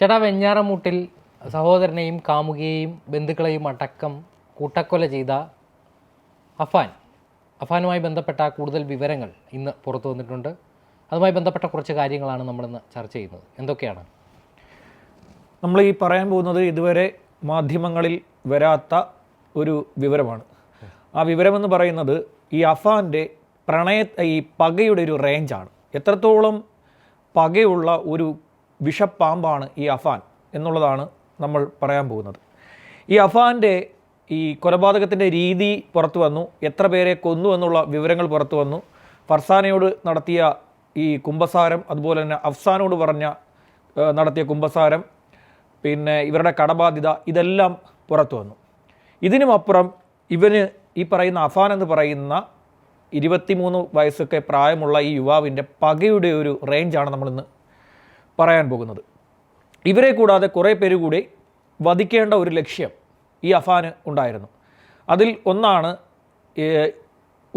ചേട്ടാ, വെഞ്ഞാറമൂട്ടിൽ സഹോദരനെയും കാമുകിയെയും ബന്ധുക്കളെയും അടക്കം കൂട്ടക്കൊല ചെയ്ത അഫാനുമായി ബന്ധപ്പെട്ട കൂടുതൽ വിവരങ്ങൾ ഇന്ന് പുറത്തു വന്നിട്ടുണ്ട്. അതുമായി ബന്ധപ്പെട്ട കുറച്ച് കാര്യങ്ങളാണ് നമ്മളിന്ന് ചർച്ച ചെയ്യുന്നത്. എന്തൊക്കെയാണ് നമ്മൾ ഈ പറയാൻ പോകുന്നത്? ഇതുവരെ മാധ്യമങ്ങളിൽ വരാത്ത ഒരു വിവരമാണ്. ആ വിവരമെന്ന് പറയുന്നത് ഈ അഫാൻ്റെ ഈ പകയുടെ ഒരു റേഞ്ചാണ്. എത്രത്തോളം പകയുള്ള ഒരു വിഷപ്പാമ്പാണ് ഈ അഫാൻ എന്നുള്ളതാണ് നമ്മൾ പറയാൻ പോകുന്നത്. ഈ അഫാൻ്റെ ഈ കൊലപാതകത്തിൻ്റെ രീതി പുറത്തു വന്നു, എത്ര പേരെ കൊന്നു എന്നുള്ള വിവരങ്ങൾ പുറത്തു വന്നു, ഫർസാനയോട് നടത്തിയ ഈ കുമ്പസാരം, അതുപോലെ തന്നെ അഫ്സാനോട് നടത്തിയ കുമ്പസാരം, പിന്നെ ഇവരുടെ കടബാധ്യത, ഇതെല്ലാം പുറത്തു വന്നു. ഇതിനുമപ്പുറം ഇവന് ഈ പറയുന്ന അഫാൻ എന്ന് പറയുന്ന 23 വയസ്സൊക്കെ പ്രായമുള്ള ഈ യുവാവിൻ്റെ പകയുടെ ഒരു റേഞ്ചാണ് നമ്മളിന്ന് പറയാൻ പോകുന്നത്. ഇവരെ കൂടാതെ കുറേ പേര് കൂടി വധിക്കേണ്ട ഒരു ലക്ഷ്യം ഈ അഫാന് ഉണ്ടായിരുന്നു. അതിൽ ഒന്നാണ്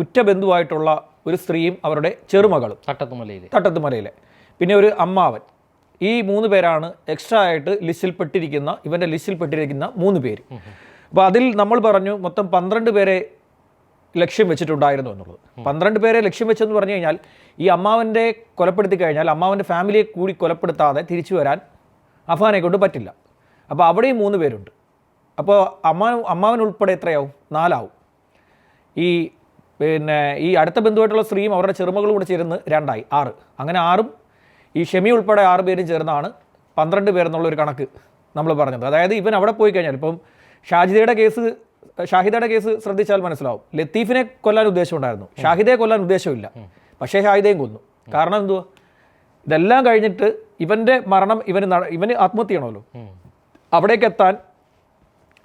ഉറ്റ ബന്ധുവായിട്ടുള്ള ഒരു സ്ത്രീയും അവരുടെ ചെറുമകളും തട്ടത്തുമലയിലെ, പിന്നെ ഒരു അമ്മാവൻ. ഈ 3 പേരാണ് എക്സ്ട്രാ ആയിട്ട് ഇവൻ്റെ ലിസ്റ്റിൽപ്പെട്ടിരിക്കുന്ന 3 പേര്. അപ്പോൾ അതിൽ നമ്മൾ പറഞ്ഞു മൊത്തം 12 പേരെ ലക്ഷ്യം വെച്ചിട്ടുണ്ടായിരുന്നു എന്നുള്ളത്. 12 പേരെ ലക്ഷ്യം വെച്ചെന്ന് പറഞ്ഞു കഴിഞ്ഞാൽ ഈ അമ്മാവൻ്റെ കൊലപ്പെടുത്തി കഴിഞ്ഞാൽ അമ്മാവൻ്റെ ഫാമിലിയെ കൂടി കൊലപ്പെടുത്താതെ തിരിച്ചു വരാൻ അഫാനെ കൊണ്ട് പറ്റില്ല. അപ്പോൾ അവിടെയും 3 പേരുണ്ട്. അപ്പോൾ അമ്മാവൻ ഉൾപ്പെടെ എത്രയാവും? 4 ആവും. പിന്നെ ഈ അടുത്ത ബന്ധുവായിട്ടുള്ള സ്ത്രീയും അവരുടെ ചെറുമകളും കൂടെ ചേർന്ന് 2 ആയി, 6. അങ്ങനെ 6ഉം ഈ ഷെമി ഉൾപ്പെടെ 6 പേരും ചേർന്നാണ് 12 പേരെന്നുള്ളൊരു കണക്ക് നമ്മൾ പറഞ്ഞത്. അതായത് ഇവൻ അവിടെ പോയി കഴിഞ്ഞാൽ ഇപ്പം ഷാഹിദയുടെ കേസ് ശ്രദ്ധിച്ചാൽ മനസ്സിലാവും. ലത്തീഫിനെ കൊല്ലാൻ ഉദ്ദേശമുണ്ടായിരുന്നു, ഷാഹിദയെ കൊല്ലാൻ ഉദ്ദേശമില്ല. പക്ഷേ ഷാഹിദയും കൊന്നു. കാരണം എന്തുവാ? ഇതെല്ലാം കഴിഞ്ഞിട്ട് ഇവൻ്റെ മരണം ഇവന് ആത്മഹത്യ ചെയ്യണമല്ലോ. അവിടേക്ക് എത്താൻ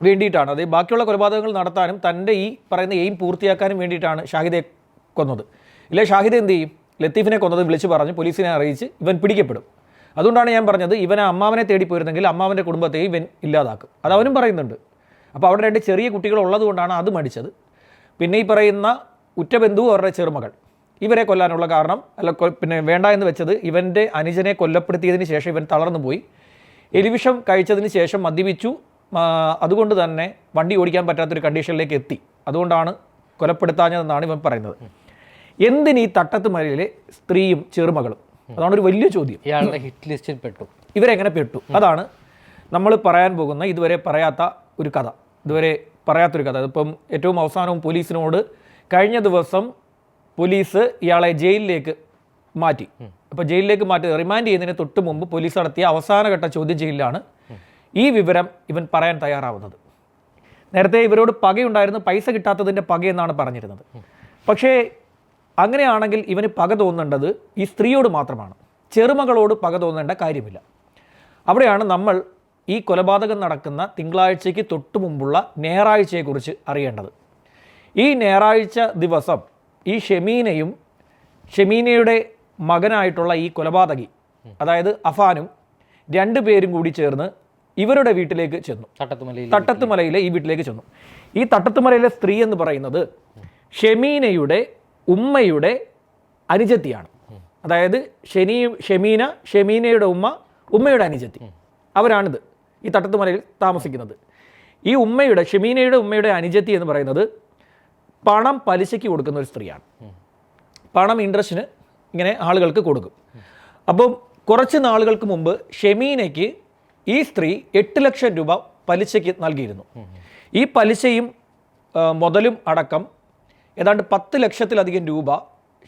വേണ്ടിയിട്ടാണ്, അത് ബാക്കിയുള്ള കൊലപാതകങ്ങൾ നടത്താനും തൻ്റെ ഈ പറയുന്ന എയിം പൂർത്തിയാക്കാനും വേണ്ടിയിട്ടാണ് ഷാഹിദയെ കൊന്നത്. ഇല്ലേ, ഷാഹിദ എന്ത് ചെയ്യും? ലത്തീഫിനെ കൊന്നത് വിളിച്ച് പറഞ്ഞ് പോലീസിനെ അറിയിച്ച് ഇവൻ പിടിക്കപ്പെടും. അതുകൊണ്ടാണ് ഞാൻ പറഞ്ഞത്, ഇവനെ അമ്മാവനെ തേടി പോയിരുന്നെങ്കിൽ അമ്മാവൻ്റെ കുടുംബത്തെ ഇവൻ ഇല്ലാതാക്കും. അത് അവനും പറയുന്നുണ്ട്. അപ്പോൾ അവിടെ 2 ചെറിയ കുട്ടികൾ ഉള്ളതുകൊണ്ടാണ് അത് മടിച്ചത്. പിന്നെ ഈ പറയുന്ന ഉറ്റബന്ധു അവരുടെ ചെറുമകൾ, ഇവരെ കൊല്ലാനുള്ള കാരണം പിന്നെ വേണ്ട എന്ന് വെച്ചത് ഇവൻ്റെ അനുജനെ കൊല്ലപ്പെടുത്തിയതിന് ശേഷം ഇവൻ തളർന്നു പോയി, എലിവിഷം കഴിച്ചതിന് ശേഷം മദ്യപിച്ചു. അതുകൊണ്ട് തന്നെ വണ്ടി ഓടിക്കാൻ പറ്റാത്തൊരു കണ്ടീഷനിലേക്ക് എത്തി. അതുകൊണ്ടാണ് കൊലപ്പെടുത്താഞ്ഞതെന്നാണ് ഇവൻ പറയുന്നത്. എന്തിന് ഈ തട്ടത്തുമലയിലെ സ്ത്രീയും ചെറുമകളും? അതാണ് ഒരു വലിയ ചോദ്യം. ഇയാളുടെ ഹിറ്റ് ലിസ്റ്റിൽ പെട്ടു. ഇവരെങ്ങനെ പെട്ടു? അതാണ് നമ്മൾ പറയാൻ പോകുന്ന ഇതുവരെ പറയാത്തൊരു കഥ. അതിപ്പം ഏറ്റവും അവസാനവും പോലീസിനോട് കഴിഞ്ഞ ദിവസം പോലീസ് ഇയാളെ ജയിലിലേക്ക് മാറ്റി. അപ്പോൾ ജയിലിലേക്ക് റിമാൻഡ് ചെയ്യുന്നതിന് തൊട്ട് മുമ്പ് പോലീസ് നടത്തിയ അവസാനഘട്ട ചോദ്യം ചെയ്യലിലാണ് ഈ വിവരം ഇവൻ പറയാൻ തയ്യാറാവുന്നത്. നേരത്തെ ഇവരോട് പകയുണ്ടായിരുന്നു, പൈസ കിട്ടാത്തതിൻ്റെ പകയെന്നാണ് പറഞ്ഞിരുന്നത്. പക്ഷേ അങ്ങനെയാണെങ്കിൽ ഇവന് പക തോന്നേണ്ടത് ഈ സ്ത്രീയോട് മാത്രമാണ്, ചെറുമകളോട് പക തോന്നേണ്ട കാര്യമില്ല. അവിടെയാണ് നമ്മൾ ഈ കൊലപാതകം നടക്കുന്ന തിങ്കളാഴ്ചയ്ക്ക് തൊട്ട് മുമ്പുള്ള ഞായറാഴ്ചയെക്കുറിച്ച് അറിയേണ്ടത്. ഈ ഞായറാഴ്ച ദിവസം ഈ ഷെമീനയുടെ മകനായിട്ടുള്ള ഈ കൊലപാതകി, അതായത് അഫാനും 2 പേരും കൂടി ചേർന്ന് ഇവരുടെ വീട്ടിലേക്ക് ചെന്നു. തട്ടത്തുമലയിലെ ഈ വീട്ടിലേക്ക് ചെന്നു. ഈ തട്ടത്തുമലയിലെ സ്ത്രീ എന്ന് പറയുന്നത് ഷെമീനയുടെ ഉമ്മയുടെ അനുജത്തിയാണ്. അതായത് ഷെമീനയുടെ ഉമ്മയുടെ അനുജത്തി, അവരാണിത് ഈ തട്ടത്തുമലയിൽ താമസിക്കുന്നത്. ഈ ഷെമീനയുടെ ഉമ്മയുടെ അനുജത്തി എന്ന് പറയുന്നത് പണം പലിശയ്ക്ക് കൊടുക്കുന്ന ഒരു സ്ത്രീയാണ്. പണം ഇൻട്രസ്റ്റിന് ഇങ്ങനെ ആളുകൾക്ക് കൊടുക്കും. അപ്പം കുറച്ച് നാളുകൾക്ക് മുമ്പ് ഷെമീനയ്ക്ക് ഈ സ്ത്രീ 8 ലക്ഷം രൂപ പലിശയ്ക്ക് നൽകിയിരുന്നു. ഈ പലിശയും മുതലും അടക്കം ഏതാണ്ട് 10 ലക്ഷത്തിലധികം രൂപ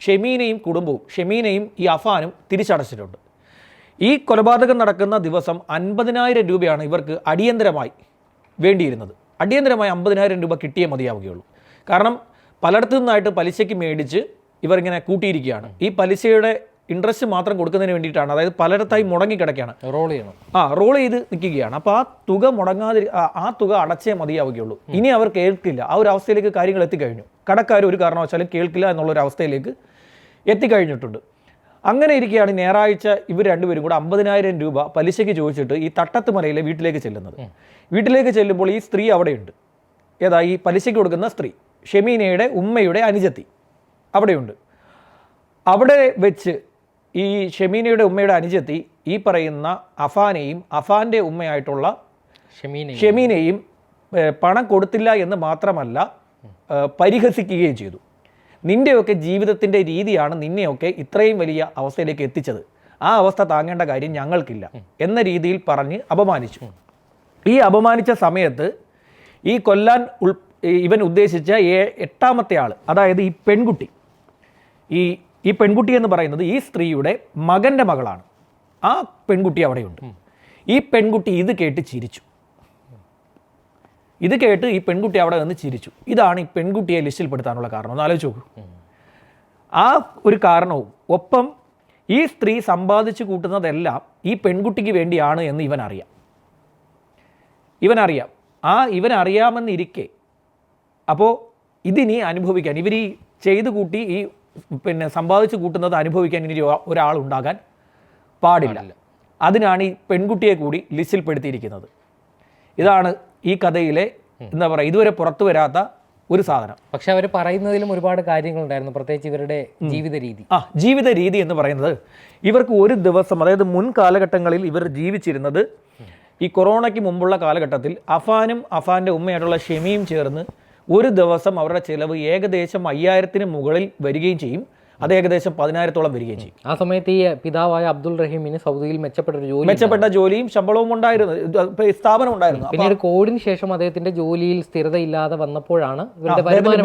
ഷെമീനയും ഈ അഫാനും തിരിച്ചടച്ചിട്ടുണ്ട്. ഈ കൊലപാതകം നടക്കുന്ന ദിവസം 50,000 രൂപയാണ് ഇവർക്ക് അടിയന്തരമായി വേണ്ടിയിരുന്നത്. അടിയന്തരമായി 50,000 രൂപ കിട്ടിയേ മതിയാവുകയുള്ളൂ. കാരണം പലയിടത്തു നിന്നായിട്ട് പലിശയ്ക്ക് മേടിച്ച് ഇവരിങ്ങനെ കൂട്ടിയിരിക്കുകയാണ്. ഈ പലിശയുടെ ഇൻട്രസ്റ്റ് മാത്രം കൊടുക്കുന്നതിന് വേണ്ടിയിട്ടാണ്. അതായത് പലയിടത്തായി മുടങ്ങിക്കിടക്കുകയാണ്, റോൾ ചെയ്ത് നിൽക്കുകയാണ്. അപ്പോൾ ആ തുക അടച്ചേ മതിയാവുകയുള്ളൂ. ഇനി അവർ കേൾക്കില്ല. ആ ഒരു അവസ്ഥയിലേക്ക് കാര്യങ്ങൾ എത്തിക്കഴിഞ്ഞു. കടക്കാർ ഒരു കാരണവശാലും കേൾക്കില്ല എന്നുള്ളൊരു അവസ്ഥയിലേക്ക് എത്തിക്കഴിഞ്ഞിട്ടുണ്ട്. അങ്ങനെ ഇരിക്കുകയാണ് ഞായറാഴ്ച ഇവർ 2 പേരും കൂടെ 50,000 രൂപ പലിശയ്ക്ക് ചോദിച്ചിട്ട് ഈ തട്ടത്തുമലയിലെ വീട്ടിലേക്ക് ചെല്ലുന്നത്. വീട്ടിലേക്ക് ചെല്ലുമ്പോൾ ഈ സ്ത്രീ അവിടെയുണ്ട്. ഈ പലിശയ്ക്ക് കൊടുക്കുന്ന സ്ത്രീ, ഷെമീനയുടെ ഉമ്മയുടെ അനുജത്തി അവിടെയുണ്ട്. അവിടെ വെച്ച് ഈ ഷെമീനയുടെ ഉമ്മയുടെ അനുജത്തി ഈ പറയുന്ന അഫാനെയും അഫാൻ്റെ ഉമ്മയായിട്ടുള്ള ഷമീനെ ഷെമീനെയും പണം കൊടുത്തില്ല എന്ന് മാത്രമല്ല പരിഹസിക്കുകയും ചെയ്തു. നിൻ്റെയൊക്കെ ജീവിതത്തിൻ്റെ രീതിയാണ് നിന്നെയൊക്കെ ഇത്രയും വലിയ അവസ്ഥയിലേക്ക് എത്തിച്ചത്. ആ അവസ്ഥ താങ്ങേണ്ട കാര്യം ഞങ്ങൾക്കില്ല എന്ന രീതിയിൽ പറഞ്ഞ് അപമാനിച്ചു. ഈ അപമാനിച്ച സമയത്ത് ഈ കൊല്ലാൻ ഇവൻ ഉദ്ദേശിച്ച 8ാമത്തെ ആൾ, അതായത് ഈ പെൺകുട്ടി, ഈ പെൺകുട്ടി എന്ന് പറയുന്നത് ഈ സ്ത്രീയുടെ മകൻ്റെ മകളാണ്. ആ പെൺകുട്ടി അവിടെയുണ്ട്. ഈ പെൺകുട്ടി ഇത് കേട്ട് ചിരിച്ചു. ഇത് കേട്ട് ഈ പെൺകുട്ടി അവിടെ നിന്ന് ചിരിച്ചു. ഇതാണ് ഈ പെൺകുട്ടിയെ ലിസ്റ്റിൽപ്പെടുത്താനുള്ള കാരണം. ഒന്ന് ആലോചിച്ച് നോക്കൂ. ആ ഒരു കാരണവും ഒപ്പം ഈ സ്ത്രീ സമ്പാദിച്ചു കൂട്ടുന്നതെല്ലാം ഈ പെൺകുട്ടിക്ക് വേണ്ടിയാണ് എന്ന് ഇവനറിയാം. ഇവനറിയാമെന്നിരിക്കെ അപ്പോൾ ഇതിനി അനുഭവിക്കാൻ, ഇവർ ഈ ചെയ്തു കൂട്ടി ഈ സമ്പാദിച്ചു കൂട്ടുന്നത് അനുഭവിക്കാൻ ഇനി ഒരാളുണ്ടാകാൻ പാടില്ല. അതിനാണ് ഈ പെൺകുട്ടിയെ കൂടി ലിസ്റ്റിൽപ്പെടുത്തിയിരിക്കുന്നത്. ഇതാണ് ഈ കഥയിലെ എന്താ പറയുക, ഇതുവരെ പുറത്തു വരാത്ത ഒരു സാധനം. പക്ഷെ അവർ പറയുന്നതിലും ഒരുപാട് കാര്യങ്ങളുണ്ടായിരുന്നു, പ്രത്യേകിച്ച് ഇവരുടെ ജീവിത രീതി. ജീവിത രീതി എന്ന് പറയുന്നത് ഇവർക്ക് ഒരു ദിവസം, അതായത് മുൻ കാലഘട്ടങ്ങളിൽ ഇവർ ജീവിച്ചിരുന്നത്, ഈ കൊറോണയ്ക്ക് മുമ്പുള്ള കാലഘട്ടത്തിൽ അഫാനും അഫാൻ്റെ ഉമ്മയായിട്ടുള്ള ഷെമിയും ചേർന്ന് ഒരു ദിവസം അവരുടെ ചിലവ് ഏകദേശം 5000-ന് മുകളിൽ വരികയും ചെയ്യും. അത് ഏകദേശം 10,000-ഓളം വരികയും ചെയ്യും. ആ സമയത്ത് ഈ പിതാവായ അബ്ദുൾ റഹീമിന് സൗദിയിൽ മെച്ചപ്പെട്ട ജോലിയും ശമ്പളവും ഉണ്ടായിരുന്നു, സ്ഥാപനം ഉണ്ടായിരുന്നു. പിന്നീട് കോവിഡിന് ശേഷം അദ്ദേഹത്തിന്റെ ജോലിയിൽ സ്ഥിരതയില്ലാതെ വന്നപ്പോഴാണ്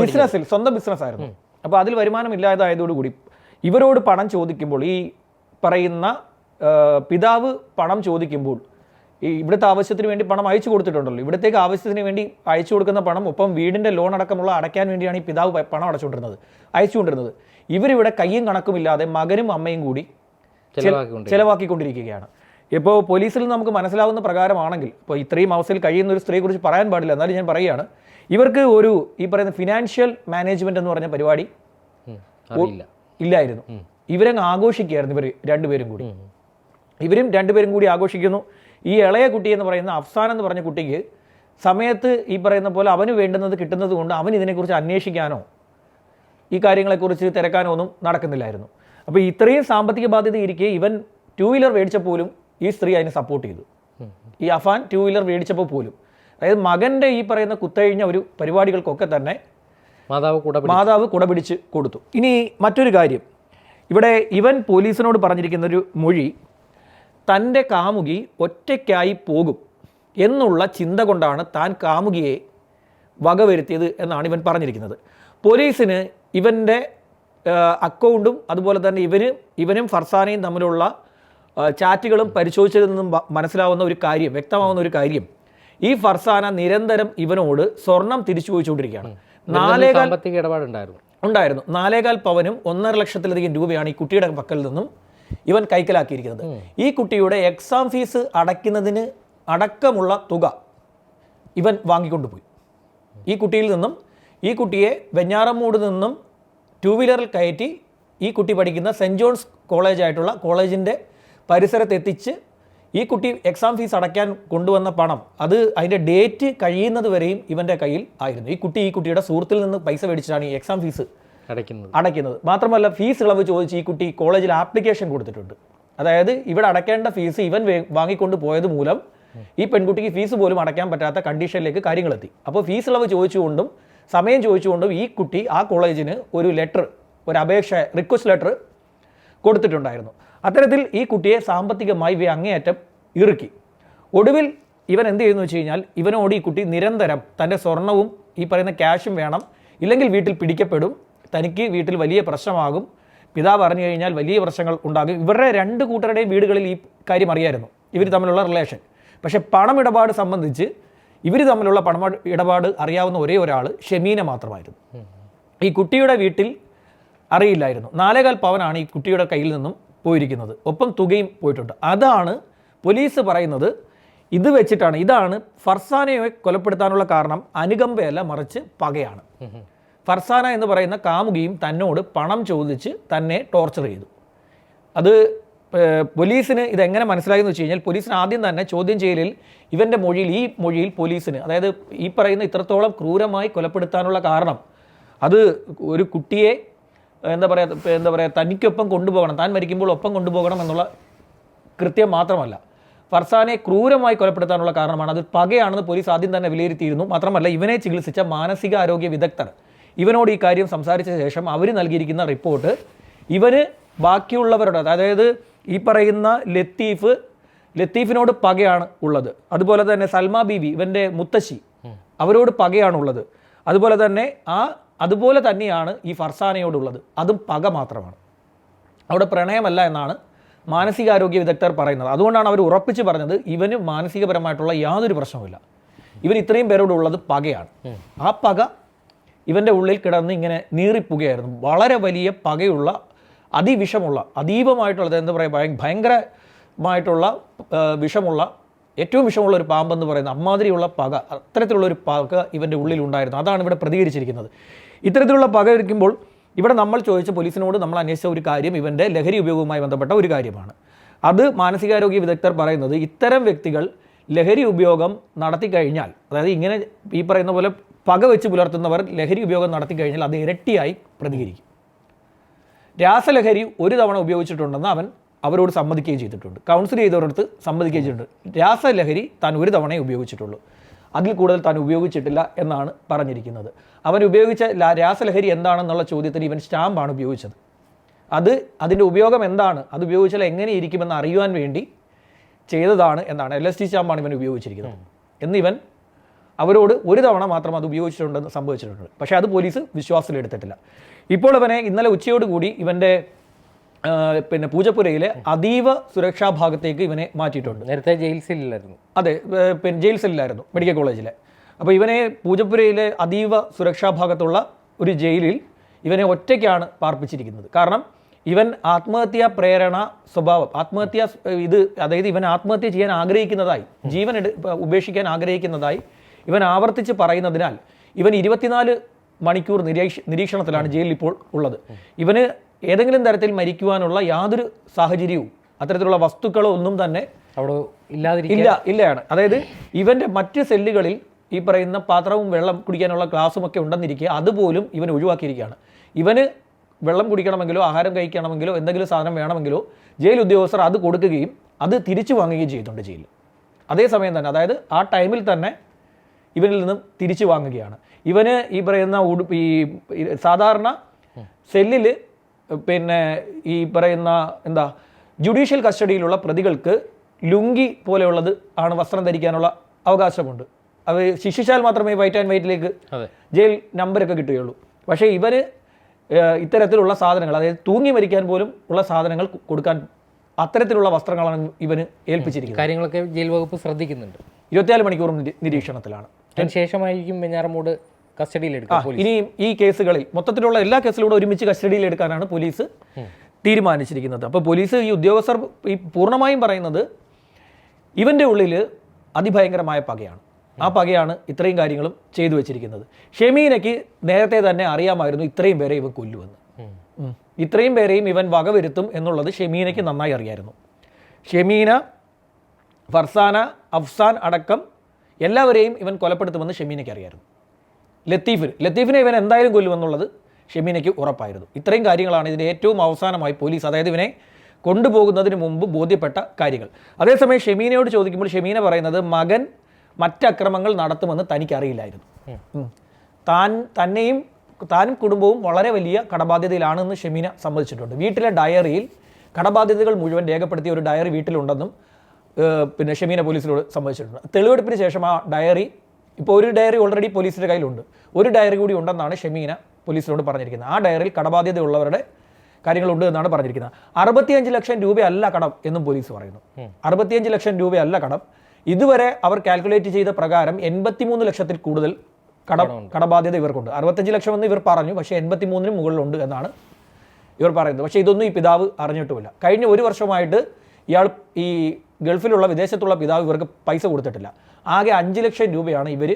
ബിസിനസ്സിൽ, സ്വന്തം ബിസിനസ് ആയിരുന്നു. അപ്പോൾ അതിൽ വരുമാനം ഇല്ലാതായതോടുകൂടി ഇവരോട് പണം ചോദിക്കുമ്പോൾ, ഈ പറയുന്ന പിതാവ് പണം ചോദിക്കുമ്പോൾ, ഈ ഇവിടുത്തെ ആവശ്യത്തിന് വേണ്ടി പണം അയച്ചു കൊടുത്തിട്ടുണ്ടല്ലോ, ഇവിടത്തേക്ക് ആവശ്യത്തിന് വേണ്ടി അയച്ചു കൊടുക്കുന്ന പണം ഒപ്പം വീടിൻ്റെ ലോൺ അടക്കമുള്ള അടയ്ക്കാൻ വേണ്ടിയാണ് ഈ പിതാവ് പണം അയച്ചുകൊണ്ടിരുന്നത്. ഇവരിവിടെ കയ്യും കണക്കുമില്ലാതെ മകനും അമ്മയും കൂടി ചെലവാക്കിക്കൊണ്ടിരിക്കുകയാണ്. ഇപ്പോൾ പോലീസിൽ നമുക്ക് മനസ്സിലാവുന്ന പ്രകാരമാണെങ്കിൽ, ഇപ്പോൾ ഇത്രയും അവസ്ഥയിൽ കഴിയുന്ന ഒരു സ്ത്രീയെ കുറിച്ച് പറയാൻ പാടില്ല, എന്നാലും ഞാൻ പറയുകയാണ്, ഇവർക്ക് ഒരു ഈ പറയുന്ന ഫിനാൻഷ്യൽ മാനേജ്മെന്റ് എന്ന് പറഞ്ഞ പരിപാടി ഇല്ലായിരുന്നു. ഇവരങ്ങ് ആഘോഷിക്കുകയായിരുന്നു. ഇവരും രണ്ടുപേരും കൂടി ആഘോഷിക്കുന്നു. ഈ ഇളയ കുട്ടി എന്ന് പറയുന്ന അഫ്സാൻ എന്ന് പറഞ്ഞ കുട്ടിക്ക് സമയത്ത് ഈ പറയുന്ന പോലെ അവന് വേണ്ടുന്നത് കിട്ടുന്നത് കൊണ്ട് അവൻ ഇതിനെക്കുറിച്ച് അന്വേഷിക്കാനോ ഈ കാര്യങ്ങളെക്കുറിച്ച് തിരക്കാനോ ഒന്നും നടക്കുന്നില്ലായിരുന്നു. അപ്പോൾ ഇത്രയും സാമ്പത്തിക ബാധ്യത ഇരിക്കെ ഇവൻ 2 വീലർ മേടിച്ചപ്പോലും ഈ സ്ത്രീ അതിനെ സപ്പോർട്ട് ചെയ്തു. ഈ അഫാൻ 2 വീലർ മേടിച്ചപ്പോൾ പോലും, അതായത് മകൻ്റെ ഈ പറയുന്ന കുത്തഴിഞ്ഞ ഒരു പരിപാടികൾക്കൊക്കെ തന്നെ മാതാവ് കുടപിടിച്ച് കൊടുത്തു. ഇനി മറ്റൊരു കാര്യം, ഇവിടെ ഇവൻ പോലീസിനോട് പറഞ്ഞിരിക്കുന്നൊരു മൊഴി, തൻ്റെ കാമുകി ഒറ്റയ്ക്കായി പോകും എന്നുള്ള ചിന്ത കൊണ്ടാണ് താൻ കാമുകിയെ വകവരുത്തിയത് എന്നാണ് ഇവൻ പറഞ്ഞിരിക്കുന്നത്. പോലീസിന് ഇവൻ്റെ അക്കൗണ്ടും അതുപോലെ തന്നെ ഇവനും ഫർസാനയും തമ്മിലുള്ള ചാറ്റുകളും പരിശോധിച്ചതിൽ നിന്നും വ്യക്തമാവുന്ന ഒരു കാര്യം, ഈ ഫർസാന നിരന്തരം ഇവനോട് സ്വർണം തിരിച്ചു ചോദിച്ചുകൊണ്ടിരിക്കുകയാണ്. 4.25 പവനും 1.5 ലക്ഷത്തിലധികം രൂപയാണ് ഈ കുട്ടിയുടെ പക്കൽ നിന്നും ഇവൻ കൈക്കലാക്കിയിരിക്കുന്നത്. ഈ കുട്ടിയുടെ എക്സാം ഫീസ് അടയ്ക്കുന്നതിന് അടക്കമുള്ള തുക ഇവൻ വാങ്ങിക്കൊണ്ടുപോയി. ഈ കുട്ടിയെ വെഞ്ഞാറമ്മൂട് നിന്നും 2 വീലറിൽ കയറ്റി ഈ കുട്ടി പഠിക്കുന്ന സെൻറ്റ് ജോൺസ് കോളേജിൻ്റെ പരിസരത്തെത്തിച്ച് ഈ കുട്ടി എക്സാം ഫീസ് അടയ്ക്കാൻ കൊണ്ടുവന്ന പണം, അതിൻ്റെ ഡേറ്റ് കഴിയുന്നത് വരെയും ഇവൻ്റെ കയ്യിൽ ആയിരുന്നു. ഈ കുട്ടിയുടെ സുഹൃത്തിൽ നിന്ന് പൈസ മേടിച്ചിട്ടാണ് ഈ എക്സാം ഫീസ് അടയ്ക്കുന്നത്. മാത്രമല്ല ഫീസ് ഇളവ് ചോദിച്ച് ഈ കുട്ടി കോളേജിൽ ആപ്ലിക്കേഷൻ കൊടുത്തിട്ടുണ്ട്. അതായത് ഇവിടെ അടയ്ക്കേണ്ട ഫീസ് ഇവൻ വാങ്ങിക്കൊണ്ട് പോയത് മൂലം ഈ പെൺകുട്ടിക്ക് ഫീസ് പോലും അടയ്ക്കാൻ പറ്റാത്ത കണ്ടീഷനിലേക്ക് കാര്യങ്ങളെത്തി. അപ്പോൾ ഫീസ് ഇളവ് ചോദിച്ചുകൊണ്ടും സമയം ചോദിച്ചുകൊണ്ടും ഈ കുട്ടി ആ കോളേജിന് ഒരു റിക്വസ്റ്റ് ലെറ്റർ കൊടുത്തിട്ടുണ്ടായിരുന്നു. അത്തരത്തിൽ ഈ കുട്ടിയെ സാമ്പത്തികമായി അങ്ങേയറ്റം ഇറുക്കി. ഒടുവിൽ ഇവൻ എന്ത് ചെയ്യുന്നു വെച്ച് കഴിഞ്ഞാൽ, ഇവനോട് ഈ കുട്ടി നിരന്തരം തൻ്റെ സ്വർണവും ഈ പറയുന്ന ക്യാഷും വേണം, ഇല്ലെങ്കിൽ വീട്ടിൽ പിടിക്കപ്പെടും, തനിക്ക് വീട്ടിൽ വലിയ പ്രശ്നമാകും, പിതാവ് അറിഞ്ഞു കഴിഞ്ഞാൽ വലിയ പ്രശ്നങ്ങൾ ഉണ്ടാകും. ഇവരുടെ 2 കൂട്ടരുടെയും വീടുകളിൽ ഈ കാര്യം അറിയായിരുന്നു, ഇവർ തമ്മിലുള്ള റിലേഷൻ. പക്ഷേ പണമിടപാട് സംബന്ധിച്ച് ഇവർ തമ്മിലുള്ള പണമിടപാട് അറിയാവുന്ന ഒരേ ഒരാൾ ഷെമീന മാത്രമായിരുന്നു. ഈ കുട്ടിയുടെ വീട്ടിൽ അറിയില്ലായിരുന്നു. 4.25 പവനാണ് ഈ കുട്ടിയുടെ കയ്യിൽ നിന്നും പോയിരിക്കുന്നത്, ഒപ്പം തുകയും പോയിട്ടുണ്ട്. അതാണ് പോലീസ് പറയുന്നത്. ഇത് വെച്ചിട്ടാണ്, ഇതാണ് ഫർസാനയെ കൊലപ്പെടുത്താനുള്ള കാരണം അനുകമ്പയല്ല, മറിച്ച് പകയാണ്. ഫർസാന എന്ന് പറയുന്ന കാമുകിയും തന്നോട് പണം ചോദിച്ച് തന്നെ ടോർച്ചർ ചെയ്തു. അത് പോലീസിന് ഇതെങ്ങനെ മനസ്സിലായെന്ന് വെച്ച് കഴിഞ്ഞാൽ, പോലീസിന് ആദ്യം തന്നെ ചോദ്യം ചെയ്യലിൽ ഇവൻ്റെ മൊഴിയിൽ പോലീസിന്, അതായത് ഈ പറയുന്ന ഇത്രത്തോളം ക്രൂരമായി കൊലപ്പെടുത്താനുള്ള കാരണം, അത് ഒരു കുട്ടിയെ എന്താ പറയുക തനിക്കൊപ്പം കൊണ്ടുപോകണം, താൻ മരിക്കുമ്പോൾ ഒപ്പം കൊണ്ടുപോകണം എന്നുള്ള കൃത്യം മാത്രമല്ല, ഫർസാനെ ക്രൂരമായി കൊലപ്പെടുത്താനുള്ള കാരണമാണ് അത് പകയാണെന്ന് പോലീസ് ആദ്യം തന്നെ വിലയിരുത്തിയിരുന്നു. മാത്രമല്ല, ഇവനെ ചികിത്സിച്ച മാനസികാരോഗ്യ വിദഗ്ധർ ഇവനോട് ഈ കാര്യം സംസാരിച്ച ശേഷം അവർ നൽകിയിരിക്കുന്ന റിപ്പോർട്ട് ഇവന് ബാക്കിയുള്ളവരുടെ, അതായത് ഈ പറയുന്ന ലത്തീഫിനോട് പകയാണ് ഉള്ളത്. അതുപോലെ തന്നെ സൽമാ ബീവി, ഇവൻ്റെ മുത്തശ്ശി, അവരോട് പകയാണുള്ളത്. അതുപോലെ തന്നെ അതുപോലെ തന്നെയാണ് ഈ ഫർസാനയോടുള്ളത്. അതും പക മാത്രമാണ്, അവിടെ പ്രണയമല്ല എന്നാണ് മാനസികാരോഗ്യ വിദഗ്ധർ പറയുന്നത്. അതുകൊണ്ടാണ് അവർ ഉറപ്പിച്ച് പറഞ്ഞത് ഇവന് മാനസികപരമായിട്ടുള്ള യാതൊരു പ്രശ്നവുമില്ല, ഇവൻ ഇത്രയും പേരോടുള്ളത് പകയാണ്. ആ പക ഇവൻ്റെ ഉള്ളിൽ കിടന്ന് ഇങ്ങനെ നീറിപ്പുകയായിരുന്നു. വളരെ വലിയ പകയുള്ള, അതിവിഷമുള്ള, അതീവമായിട്ടുള്ളത്, എന്താ പറയുക, ഭയങ്കരമായിട്ടുള്ള വിഷമുള്ള, ഏറ്റവും വിഷമുള്ള ഒരു പാമ്പെന്ന് പറയുന്ന അമ്മാതിരിയുള്ള പക, അത്തരത്തിലുള്ളൊരു പക ഇവൻ്റെ ഉള്ളിലുണ്ടായിരുന്നു. അതാണ് ഇവിടെ പ്രതികരിച്ചിരിക്കുന്നത്. ഇത്തരത്തിലുള്ള പക ഇരിക്കുമ്പോൾ ഇവിടെ നമ്മൾ ചോദിച്ച പോലീസിനോട് നമ്മൾ അന്വേഷിച്ച ഒരു കാര്യം ഇവൻ്റെ ലഹരി ഉപയോഗവുമായി ബന്ധപ്പെട്ട ഒരു കാര്യമാണ്. അത് മാനസികാരോഗ്യ വിദഗ്ധർ പറയുന്നത് ഇത്തരം വ്യക്തികൾ ലഹരി ഉപയോഗം നടത്തിക്കഴിഞ്ഞാൽ, അതായത് ഇങ്ങനെ ഈ പറയുന്ന പോലെ പക വെച്ച് പുലർത്തുന്നവർ ലഹരി ഉപയോഗം നടത്തിക്കഴിഞ്ഞാൽ അത് ഇരട്ടിയായി പ്രതികരിക്കും. രാസലഹരി ഒരു തവണ ഉപയോഗിച്ചിട്ടുണ്ടെന്ന് അവരോട് സമ്മതിക്കുകയും ചെയ്തിട്ടുണ്ട്. കൗൺസിൽ ചെയ്തവരടുത്ത് സമ്മതിക്കുകയും ചെയ്തിട്ടുണ്ട്. രാസലഹരി താൻ ഒരു തവണയെ ഉപയോഗിച്ചിട്ടുള്ളൂ, അതിൽ കൂടുതൽ താൻ ഉപയോഗിച്ചിട്ടില്ല എന്നാണ് പറഞ്ഞിരിക്കുന്നത്. അവൻ ഉപയോഗിച്ച രാസലഹരി എന്താണെന്നുള്ള ചോദ്യത്തിന് ഇവൻ സ്റ്റാമ്പാണ് ഉപയോഗിച്ചത്. അതിൻ്റെ ഉപയോഗം എന്താണ്, അത് ഉപയോഗിച്ചാൽ എങ്ങനെ ഇരിക്കുമെന്ന് അറിയുവാൻ വേണ്ടി ചെയ്തതാണ് എന്നാണ്. LSD സ്റ്റാമ്പാണ് ഇവൻ ഉപയോഗിച്ചിരിക്കുന്നത് എന്ന് ഇവൻ അവരോട് ഒരു തവണ മാത്രം അത് ഉപയോഗിച്ചിട്ടുണ്ടെന്ന് സംഭവിച്ചിട്ടുണ്ട്. പക്ഷേ അത് പോലീസ് വിശ്വാസത്തിലെടുത്തിട്ടില്ല. ഇപ്പോൾ ഇവനെ ഇന്നലെ ഉച്ചയോടുകൂടി ഇവൻ്റെ പൂജപ്പുരയിലെ അതീവ സുരക്ഷാ ഭാഗത്തേക്ക് ഇവനെ മാറ്റിയിട്ടുണ്ട്. നേരത്തെ ജയിൽ സെല്ലിലായിരുന്നു. അതെ, ജയിൽ സെല്ലിലായിരുന്നു, മെഡിക്കൽ കോളേജിലെ. അപ്പോൾ ഇവനെ പൂജപ്പുരയിലെ അതീവ സുരക്ഷാ ഭാഗത്തുള്ള ഒരു ജയിലിൽ ഇവനെ ഒറ്റയ്ക്കാണ് പാർപ്പിച്ചിരിക്കുന്നത്. കാരണം ഇവൻ ആത്മഹത്യാ പ്രേരണ സ്വഭാവം, അതായത് ഇവൻ ആത്മഹത്യ ചെയ്യാൻ ആഗ്രഹിക്കുന്നതായി, ജീവൻ ഉപേക്ഷിക്കാൻ ആഗ്രഹിക്കുന്നതായി ഇവൻ ആവർത്തിച്ച് പറയുന്നതിനാൽ ഇവൻ 24 മണിക്കൂർ നിരീക്ഷണത്തിലാണ് ജയിലിൽ ഇപ്പോൾ ഉള്ളത്. ഇവന് ഏതെങ്കിലും തരത്തിൽ മരിക്കുവാനുള്ള യാതൊരു സാഹചര്യവും, അത്തരത്തിലുള്ള വസ്തുക്കളോ ഒന്നും തന്നെ അവിടെ ഇല്ലയാണ്. അതായത് ഇവൻ്റെ മറ്റ് സെല്ലുകളിൽ ഈ പറയുന്ന പാത്രവും വെള്ളം കുടിക്കാനുള്ള ഗ്ലാസും ഒക്കെ ഉണ്ടെന്നിരിക്കുക അതുപോലും ഇവൻ ഒഴിവാക്കിയിരിക്കുകയാണ്. ഇവന് വെള്ളം കുടിക്കണമെങ്കിലോ ആഹാരം കഴിക്കണമെങ്കിലോ എന്തെങ്കിലും സാധനം വേണമെങ്കിലോ ജയിൽ ഉദ്യോഗസ്ഥർ അത് കൊടുക്കുകയും അത് തിരിച്ചു വാങ്ങുകയും ചെയ്യുന്നുണ്ട് ജയിലിൽ. അതേസമയം തന്നെ, അതായത് ആ ടൈമിൽ തന്നെ ഇവനിൽ നിന്നും തിരിച്ചു വാങ്ങുകയാണ്. ഇവന് ഈ പറയുന്ന ഈ സാധാരണ സെല്ലിൽ ഈ പറയുന്ന ജുഡീഷ്യൽ കസ്റ്റഡിയിലുള്ള പ്രതികൾക്ക് ലുങ്കി പോലെയുള്ളത് ആണ് വസ്ത്രം ധരിക്കാനുള്ള അവകാശമുണ്ട്. അത് ശിക്ഷിച്ചാൽ മാത്രമേ വൈറ്റ് ആൻഡ് വൈറ്റിലേക്ക് ജയിൽ നമ്പരൊക്കെ കിട്ടുകയുള്ളൂ. പക്ഷേ ഇവന് ഇത്തരത്തിലുള്ള സാധനങ്ങൾ, അതായത് തൂങ്ങി മരിക്കാൻ പോലും ഉള്ള സാധനങ്ങൾ കൊടുക്കാൻ അത്തരത്തിലുള്ള വസ്ത്രങ്ങളാണ് ഇവന് ഏൽപ്പിച്ചിരിക്കുന്നത്. കാര്യങ്ങളൊക്കെ ജയിൽ വകുപ്പ് ശ്രദ്ധിക്കുന്നുണ്ട്. 24 മണിക്കൂറും നിരീക്ഷണത്തിലാണ്. അതിനുശേഷമായിരിക്കും വെഞ്ഞാറമൂട് കസ്റ്റഡിയിലെടുക്കുക. ഇനിയും ഈ കേസുകളിൽ മൊത്തത്തിലുള്ള എല്ലാ കേസുകളും ഒരുമിച്ച് കസ്റ്റഡിയിലെടുക്കാനാണ് പോലീസ് തീരുമാനിച്ചിരിക്കുന്നത്. അപ്പോൾ പോലീസ് ഈ ഉദ്യോഗസ്ഥർ പൂർണ്ണമായും പറയുന്നത് ഇവൻ്റെ ഉള്ളിൽ അതിഭയങ്കരമായ പകയാണ്. ആ പകയാണ് ഇത്രയും കാര്യങ്ങളും ചെയ്തു വെച്ചിരിക്കുന്നത്. ഷെമീനയ്ക്ക് നേരത്തെ തന്നെ അറിയാമായിരുന്നു ഇത്രയും പേരെ ഇവൻ കൊല്ലുമെന്ന്. ഇത്രയും പേരെയും ഇവൻ വകവരുത്തും എന്നുള്ളത് ഷെമീനയ്ക്ക് നന്നായി അറിയായിരുന്നു. ഷെമീന, ഫർസാന, അഫ്സാൻ അടക്കം എല്ലാവരെയും ഇവൻ കൊലപ്പെടുത്തുമെന്ന് ഷെമീനയ്ക്ക് അറിയായിരുന്നു. ലത്തീഫിനെ ഇവൻ എന്തായാലും കൊല്ലുമെന്നുള്ളത് ഷെമീനയ്ക്ക് ഉറപ്പായിരുന്നു. ഇത്രയും കാര്യങ്ങളാണ് ഇതിൻ്റെ ഏറ്റവും അവസാനമായി പോലീസ്, അതായത് ഇവനെ കൊണ്ടുപോകുന്നതിന് മുമ്പ് ബോധ്യപ്പെട്ട കാര്യങ്ങൾ. അതേസമയം ഷെമീനയോട് ചോദിക്കുമ്പോൾ ഷെമീന പറയുന്നത് മകൻ മറ്റക്രമങ്ങൾ നടത്തുമെന്ന് തനിക്കറിയില്ലായിരുന്നു. താനും കുടുംബവും വളരെ വലിയ കടബാധ്യതയിലാണെന്ന് ഷെമീന സമ്മതിച്ചിട്ടുണ്ട്. വീട്ടിലെ ഡയറിയിൽ കടബാധ്യതകൾ മുഴുവൻ രേഖപ്പെടുത്തിയ ഒരു ഡയറി വീട്ടിലുണ്ടെന്നും ഷെമീന പോലീസിനോട് സമ്മതിച്ചിട്ടുണ്ട്. തെളിവെടുപ്പിന് ശേഷം ആ ഡയറി, ഇപ്പോൾ ഒരു ഡയറി ഓൾറെഡി പോലീസിൻ്റെ കയ്യിലുണ്ട്, ഒരു ഡയറി കൂടി ഉണ്ടെന്നാണ് ഷെമീന പോലീസിനോട് പറഞ്ഞിരിക്കുന്നത്. ആ ഡയറിയിൽ കടബാധ്യത ഉള്ളവരുടെ കാര്യങ്ങളുണ്ട് എന്നാണ് പറഞ്ഞിരിക്കുന്നത്. 65 ലക്ഷം രൂപയല്ല കടം എന്നും പോലീസ് പറയുന്നു. 65 ലക്ഷം രൂപയല്ല കടം. ഇതുവരെ അവർ കാൽക്കുലേറ്റ് ചെയ്ത പ്രകാരം 83 ലക്ഷത്തിൽ കൂടുതൽ കടബാധ്യത ഇവർക്കുണ്ട്. 65 ലക്ഷം എന്ന് ഇവർ പറഞ്ഞു, പക്ഷേ 83-ന് മുകളിലുണ്ട് എന്നാണ് ഇവർ പറയുന്നത്. പക്ഷേ ഇതൊന്നും ഈ പിതാവ് അറിഞ്ഞിട്ടുമില്ല. കഴിഞ്ഞ 1 വർഷമായിട്ട് ഇയാൾ ഈ ഗൾഫിലുള്ള വിദേശത്തുള്ള പിതാവ് ഇവർക്ക് പൈസ കൊടുത്തിട്ടില്ല. ആകെ 5 ലക്ഷം രൂപയാണ് ഇവർ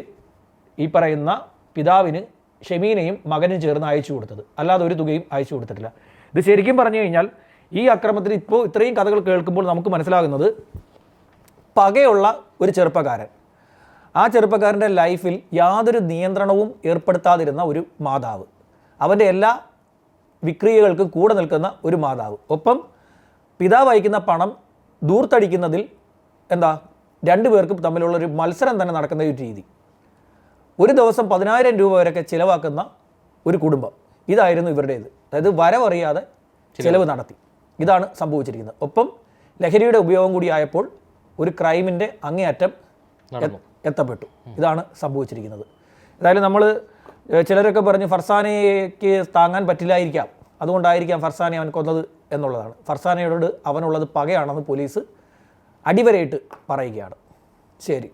ഈ പറയുന്ന പിതാവിന് ഷെമീനയും മകനും ചേർന്ന് അയച്ചു കൊടുത്തത്. അല്ലാതെ ഒരു തുകയും അയച്ചു കൊടുത്തിട്ടില്ല. ഇത് ശരിക്കും പറഞ്ഞു കഴിഞ്ഞാൽ ഈ അക്രമത്തിൽ ഇപ്പോൾ ഇത്രയും കഥകൾ കേൾക്കുമ്പോൾ നമുക്ക് മനസ്സിലാകുന്നത് പകയുള്ള ഒരു ചെറുപ്പക്കാരൻ, ആ ചെറുപ്പക്കാരൻ്റെ ലൈഫിൽ യാതൊരു നിയന്ത്രണവും ഏർപ്പെടുത്താതിരുന്ന ഒരു മാതാവ്, അവൻ്റെ എല്ലാ വിക്രിയകൾക്കും കൂടെ നിൽക്കുന്ന ഒരു മാതാവ്, ഒപ്പം പിതാവ് അയക്കുന്ന പണം ദൂർത്തടിക്കുന്നതിൽ എന്താ രണ്ടുപേർക്കും തമ്മിലുള്ളൊരു മത്സരം തന്നെ നടക്കുന്ന ഒരു രീതി. ഒരു ദിവസം 10,000 രൂപ വരെയൊക്കെ ചിലവാക്കുന്ന ഒരു കുടുംബം ഇതായിരുന്നു ഇവരുടേത്. അതായത് വരവറിയാതെ ചിലവ് നടത്തി. ഇതാണ് സംഭവിച്ചിരിക്കുന്നത്. ഒപ്പം ലഹരിയുടെ ഉപയോഗം കൂടി ആയപ്പോൾ ഒരു ക്രൈമിൻ്റെ അങ്ങേയറ്റം എത്തപ്പെട്ടു. ഇതാണ് സംഭവിച്ചിരിക്കുന്നത്. ഏതായാലും നമ്മൾ ചിലരൊക്കെ പറഞ്ഞ് ഫർസാനയ്ക്ക് താങ്ങാൻ പറ്റില്ലായിരിക്കാം, അതുകൊണ്ടായിരിക്കാം ഫർസാനെ അവൻ കൊന്നത് എന്നുള്ളതാണ്. ഫർസാനയോട് അവനുള്ളത് പകയാണെന്ന് പോലീസ് അടിവരയിട്ട് പറയുകയാണ്. ശരി.